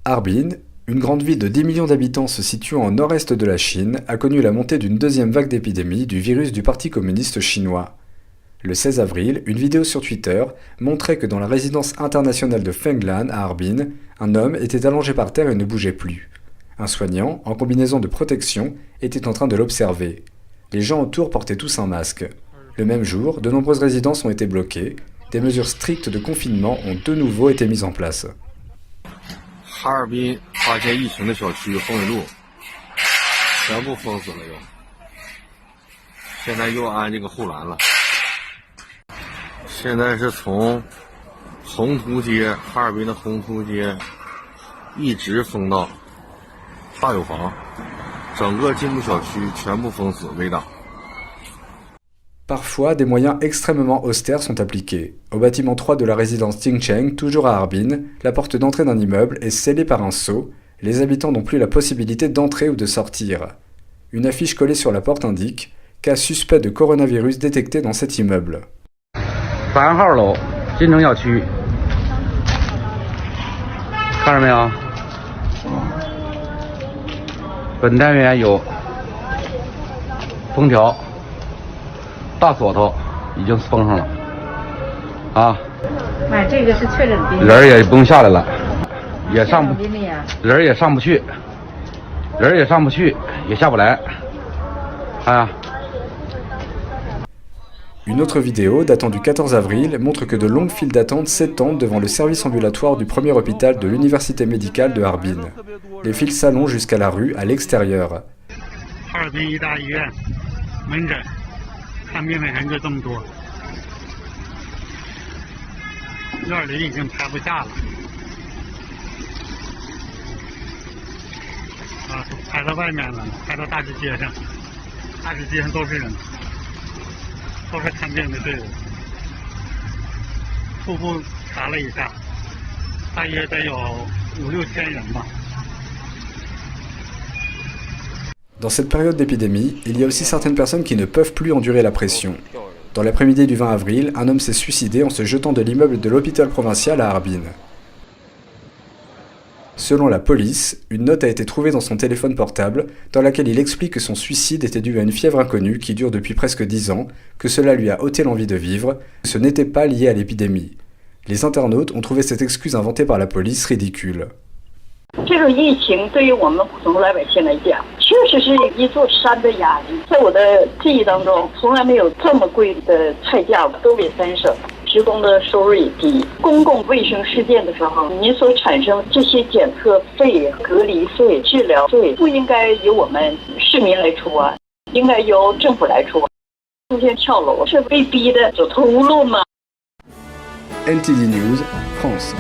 Harbin, une grande ville de 10 millions d'habitants se situant au nord-est de la Chine, a connu la montée d'une deuxième vague d'épidémie du virus du Parti communiste chinois. Le 16 avril, une vidéo sur Twitter montrait que dans la résidence internationale de Fenglan à Harbin, un homme était allongé par terre et ne bougeait plus. Un soignant, en combinaison de protection, était en train de l'observer. Les gens autour portaient tous un masque. Le même jour, de nombreuses résidences ont été bloquées. Des mesures strictes de confinement ont de nouveau été mises en place. 哈尔滨发现疫情的小区凤尾路全部封死了又，现在又安这个护栏了。现在是从宏图街，哈尔滨的宏图街一直封到大有房，整个进步小区全部封死围挡。 Parfois, des moyens extrêmement austères sont appliqués. Au bâtiment 3 de la résidence Jingcheng, toujours à Harbin, la porte d'entrée d'un immeuble est scellée par un sceau. Les habitants n'ont plus la possibilité d'entrer ou de sortir. Une affiche collée sur la porte indique « Cas suspect de coronavirus détecté dans cet immeuble ». 3号楼，金城小区，看着没有？本单元有封条。 大锁头已经封上了，啊！买这个是确诊病例，人也不用下来了，也上不，人也上不去，人也上不去，也下不来，啊！ Une autre vidéo datant du 14 avril montre que de longues files d'attente s'étendent devant le service ambulatoire du premier hôpital de l'université médicale de Harbin. Les files s'allongent jusqu'à la rue à l'extérieur. 看病的人就这么多，院里已经排不下了，都排到外面了，排到大直街上，大直街上都是人，都是看病的队伍。初步查了一下，大约得有5、6千人吧。 Dans cette période d'épidémie, il y a aussi certaines personnes qui ne peuvent plus endurer la pression. Dans l'après-midi du 20 avril, un homme s'est suicidé en se jetant de l'immeuble de l'hôpital provincial à Harbin. Selon la police, une note a été trouvée dans son téléphone portable dans laquelle il explique que son suicide était dû à une fièvre inconnue qui dure depuis presque 10 ans, que cela lui a ôté l'envie de vivre, que ce n'était pas lié à l'épidémie. Les internautes ont trouvé cette excuse inventée par la police ridicule. 这种疫情对于我们普通老百姓来讲，确实是一座山的压力。在我的记忆当中，从来没有这么贵的菜价。东北三省职工的收入也低，公共卫生事件的时候，您所产生这些检测费、隔离费、治疗费，不应该由我们市民来出啊，应该由政府来出。出现跳楼是被逼的走投无路吗？ NTD News, France.